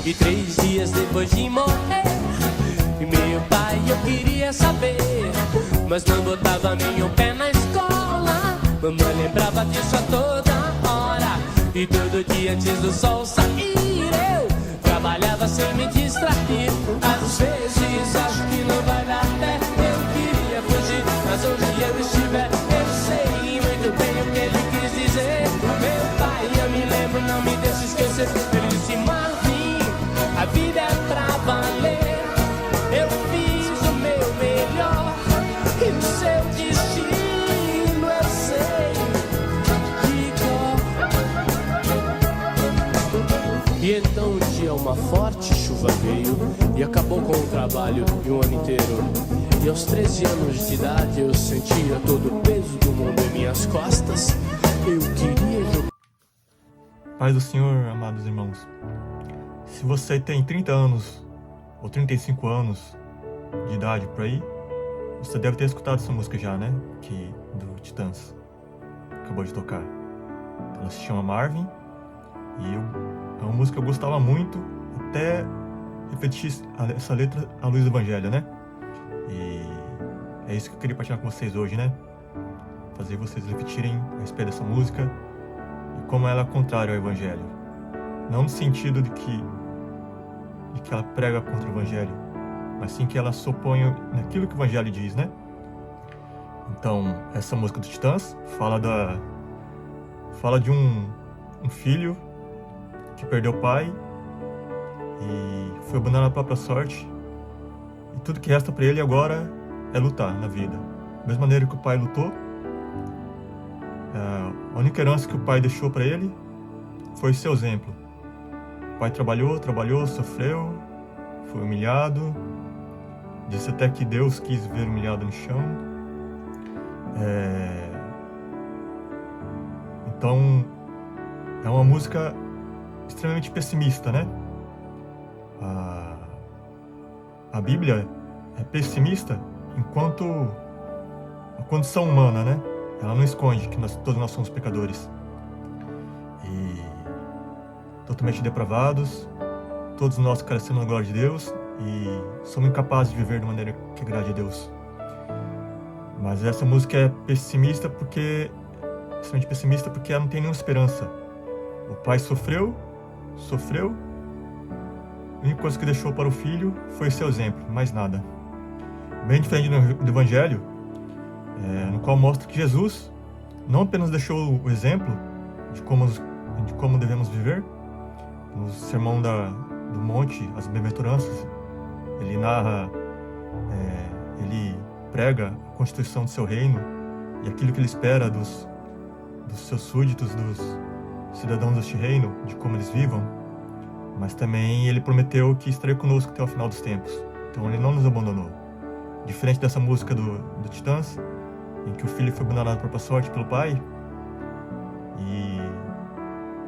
E 3 dias depois de morrer, meu pai eu queria saber, mas não botava nenhum pé na escola. Mamãe lembrava disso a toda hora, e todo dia antes do sol sair eu trabalhava sem me distrair. Às vezes acho que não vai dar pé, eu queria fugir, mas onde eu estiver eu sei muito bem o que ele quis dizer. Meu pai, eu me lembro, não me deixe esquecer. Ele disse: Marvin, a vida é pra valer. Eu fiz o meu melhor e o seu destino eu sei de cor. E então um dia uma forte chuva veio e acabou com o trabalho de um ano inteiro. E aos 13 anos de idade eu sentia todo o peso do mundo em minhas costas. Eu queria jogar. Paz do Senhor, amados irmãos. Se você tem 30 anos ou 35 anos de idade por aí, você deve ter escutado essa música já, né? Que do Titãs acabou de tocar. Ela se chama Marvin e é uma música que eu gostava muito, até repetir essa letra à luz do Evangelho, né? E é isso que eu queria partilhar com vocês hoje, né? Fazer vocês refletirem a respeito dessa música e como ela é contrária ao Evangelho. Não no sentido de que ela prega contra o Evangelho, mas sim que ela se opõe naquilo que o Evangelho diz, né? Então, essa música dos Titãs fala de um filho que perdeu o pai e foi abandonado à própria sorte, e tudo que resta para ele agora é lutar na vida. Da mesma maneira que o pai lutou, a única herança que o pai deixou para ele foi seu exemplo. O pai trabalhou, sofreu, foi humilhado, disse até que Deus quis ver humilhado no chão. Então, é uma música extremamente pessimista, né? A Bíblia é pessimista enquanto a condição humana, né? Ela não esconde que todos nós somos pecadores e totalmente depravados, todos nós carecemos da glória de Deus e somos incapazes de viver de maneira que agrade a Deus. Mas essa música é pessimista extremamente pessimista porque ela não tem nenhuma esperança. O pai sofreu, a única coisa que deixou para o filho foi seu exemplo, mais nada. Bem diferente do Evangelho, no qual mostra que Jesus não apenas deixou o exemplo de como devemos viver. No Sermão do Monte, as Bem-aventuranças, ele narra, ele prega a constituição do seu reino e aquilo que ele espera dos seus súditos, dos cidadãos deste reino, de como eles vivam. Mas também ele prometeu que estaria conosco até o final dos tempos. Então ele não nos abandonou. Diferente dessa música do Titãs, em que o filho foi abandonado por própria sorte pelo pai, e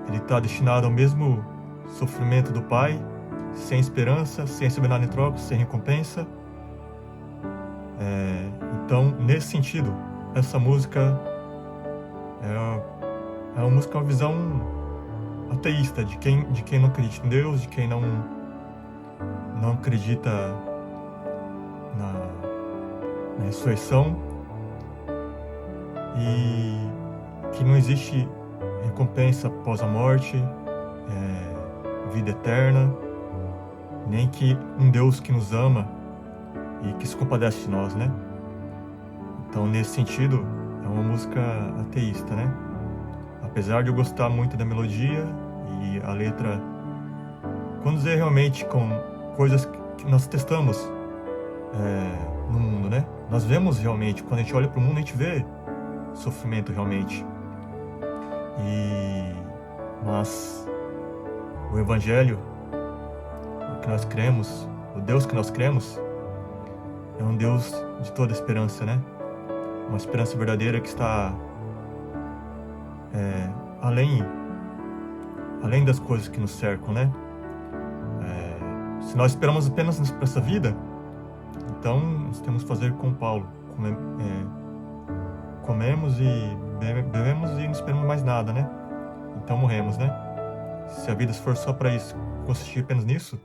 ele está destinado ao mesmo sofrimento do pai, sem esperança, sem receber nada em troca, sem recompensa. Então, nesse sentido, essa música é uma música, uma visão ateísta de quem não acredita em Deus, de quem não acredita na ressurreição, e que não existe recompensa após a morte, vida eterna, nem que um Deus que nos ama e que se compadece de nós, né? Então, nesse sentido, é uma música ateísta, né? Apesar de eu gostar muito da melodia e a letra condizer realmente com coisas que nós testamos no mundo, né? Nós vemos realmente, quando a gente olha para o mundo, a gente vê sofrimento realmente. Mas o Evangelho, o que nós cremos, o Deus que nós cremos, é um Deus de toda esperança, né? Uma esperança verdadeira que está além das coisas que nos cercam, né? Se nós esperamos apenas para essa vida, então nós temos que fazer como Paulo, comemos e bebemos e não esperamos mais nada, né? Então morremos, né? se a vida for só para isso, consistir apenas nisso,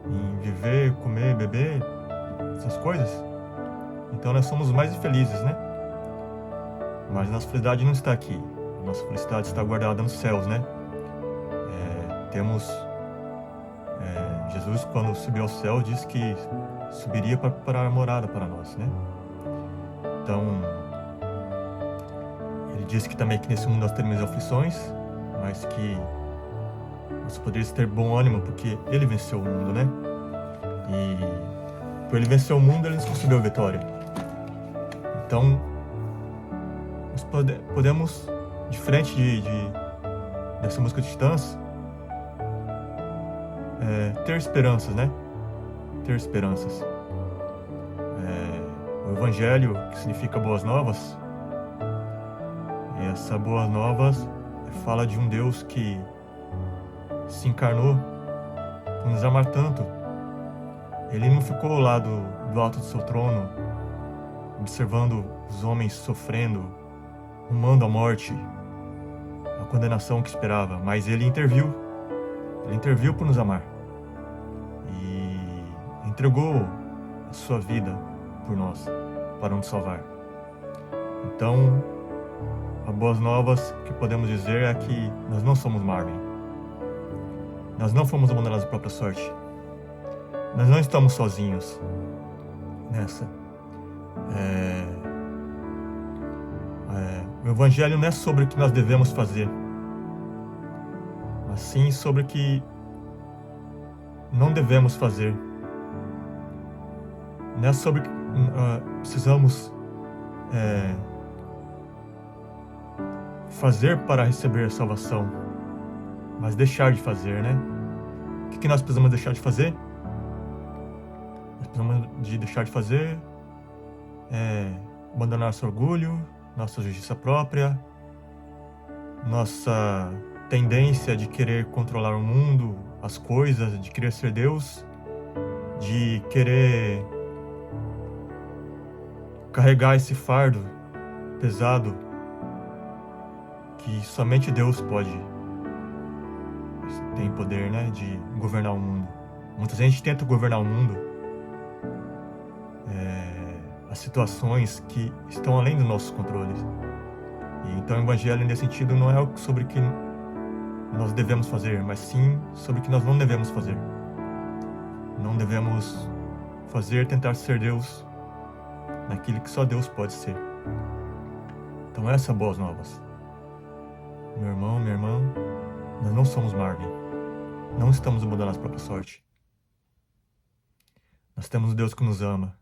em viver, comer, beber, essas coisas, então nós somos mais infelizes, né? Mas nossa felicidade não está aqui. A nossa felicidade está guardada nos céus, né? Jesus, quando subiu ao céu, disse que subiria para preparar a morada para nós, né? Então, ele disse que também que nesse mundo nós teremos aflições, mas que nós poderíamos ter bom ânimo, porque ele venceu o mundo, né? E por ele vencer o mundo, ele nos concedeu a vitória. Então, nós podemos, diferente dessa música de Titãs, ter esperanças, né? Ter esperanças. O Evangelho, que significa boas novas, e essa boas novas fala de um Deus que se encarnou por nos amar tanto. Ele não ficou lá do alto do seu trono, observando os homens sofrendo, rumando à morte, a condenação que esperava, mas ele interviu. Ele interviu por nos amar e entregou a sua vida por nós, para nos salvar. Então, a boas novas que podemos dizer é que nós não somos Marvin. Nós não fomos abandonados à própria sorte. Nós não estamos sozinhos nessa. O Evangelho não é sobre o que nós devemos fazer, mas sim sobre o que não devemos fazer. Não é sobre o que precisamos fazer para receber a salvação, mas deixar de fazer, né? O que nós precisamos deixar de fazer? Nós precisamos deixar de fazer abandonar nosso orgulho, nossa justiça própria, nossa tendência de querer controlar o mundo, as coisas, de querer ser Deus, de querer carregar esse fardo pesado que somente Deus tem poder, né, de governar o mundo. Muita gente tenta governar o mundo, as situações que estão além dos nossos controles. E então o Evangelho, nesse sentido, não é sobre o que nós devemos fazer, mas sim sobre o que nós não devemos fazer. Não devemos tentar ser Deus naquilo que só Deus pode ser. Então essa é boas novas. Meu irmão, minha irmã, nós não somos Marvin. Não estamos abandonados à própria sorte. Nós temos um Deus que nos ama,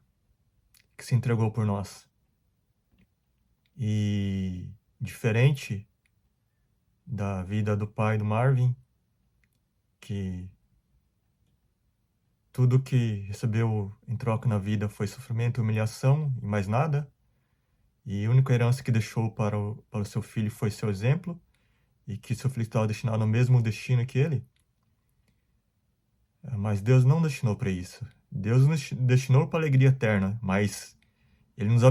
que se entregou por nós. E diferente da vida do pai do Marvin, que tudo que recebeu em troca na vida foi sofrimento e humilhação e mais nada, e a única herança que deixou para o seu filho foi seu exemplo, e que seu filho estava destinado ao mesmo destino que ele. Mas Deus não destinou para isso. Deus nos destinou para a alegria eterna, mas Jesus nos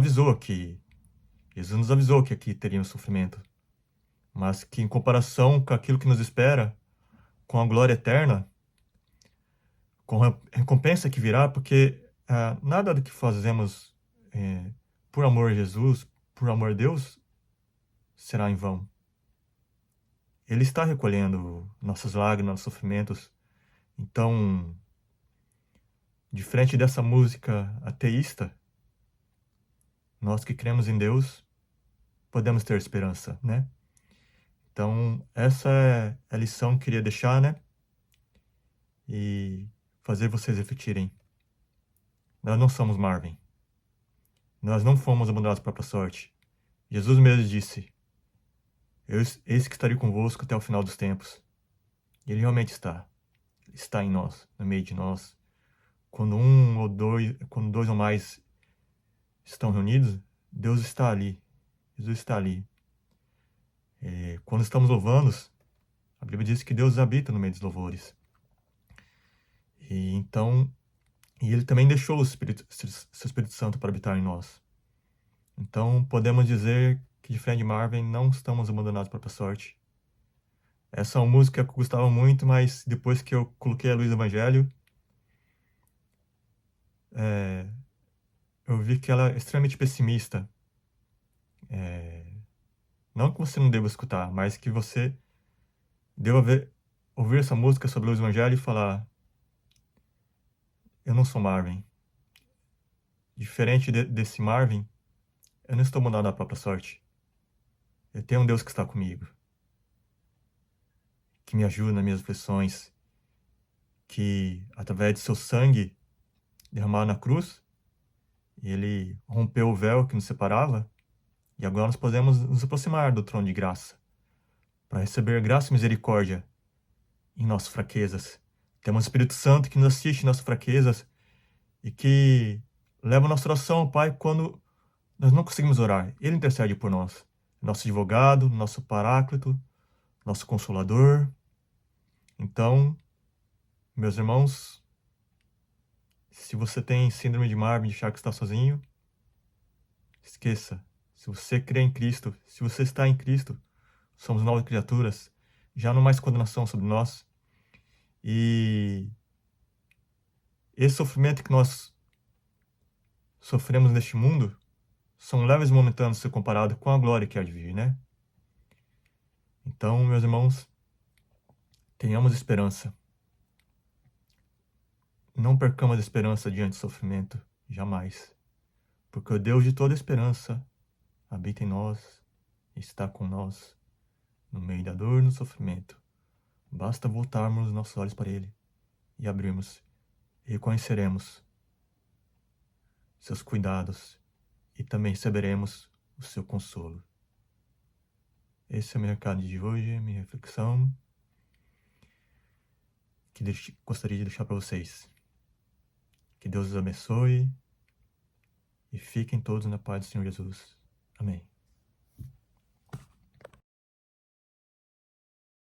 avisou que aqui teríamos sofrimento, mas que em comparação com aquilo que nos espera, com a glória eterna, com a recompensa que virá, porque nada do que fazemos por amor a Jesus, por amor a Deus, será em vão. Ele está recolhendo nossas lágrimas, nossos sofrimentos. Então, diferente dessa música ateísta, nós que cremos em Deus, podemos ter esperança, né? Então, essa é a lição que eu queria deixar, né? E fazer vocês refletirem. Nós não somos Marvin. Nós não fomos abandonados à própria sorte. Jesus mesmo disse: eis que estarei convosco até o final dos tempos. E Ele realmente está. Ele está em nós, no meio de nós. Quando dois ou mais estão reunidos, Deus está ali. Jesus está ali. Quando estamos louvando, a Bíblia diz que Deus habita no meio dos louvores. E Ele também deixou o seu Espírito Santo para habitar em nós. Então, podemos dizer que, diferente de Marvin, não estamos abandonados à própria sorte. Essa é uma música que eu gostava muito, mas depois que eu coloquei a luz do Evangelho, eu vi que ela é extremamente pessimista. Não que você não deva escutar, mas que você deva ouvir essa música sobre a luz do Evangelho e falar: eu não sou Marvin. Diferente desse Marvin, eu não estou mudando a própria sorte. Eu tenho um Deus que está comigo, que me ajuda nas minhas aflições, que através de seu sangue derramado na cruz, ele rompeu o véu que nos separava, e agora nós podemos nos aproximar do trono de graça, para receber graça e misericórdia em nossas fraquezas. Temos o Espírito Santo que nos assiste em nossas fraquezas e que leva a nossa oração ao Pai quando nós não conseguimos orar. Ele intercede por nós. Nosso advogado, nosso paráclito, nosso consolador. Então, meus irmãos, se você tem síndrome de Marvin, de achar que está sozinho, esqueça. Se você crê em Cristo, se você está em Cristo, somos novas criaturas. Já não mais condenação sobre nós. E esse sofrimento que nós sofremos neste mundo são leves e momentâneos se comparado com a glória que há de vir, né? Então, meus irmãos, tenhamos esperança. Não percamos a esperança diante do sofrimento, jamais. Porque o Deus de toda esperança habita em nós, está com nós, no meio da dor e no sofrimento. Basta voltarmos nossos olhos para Ele e abrirmos, e reconheceremos seus cuidados e também receberemos o seu consolo. Esse é o meu recado de hoje, minha reflexão, que gostaria de deixar para vocês. Que Deus os abençoe e fiquem todos na paz do Senhor Jesus. Amém.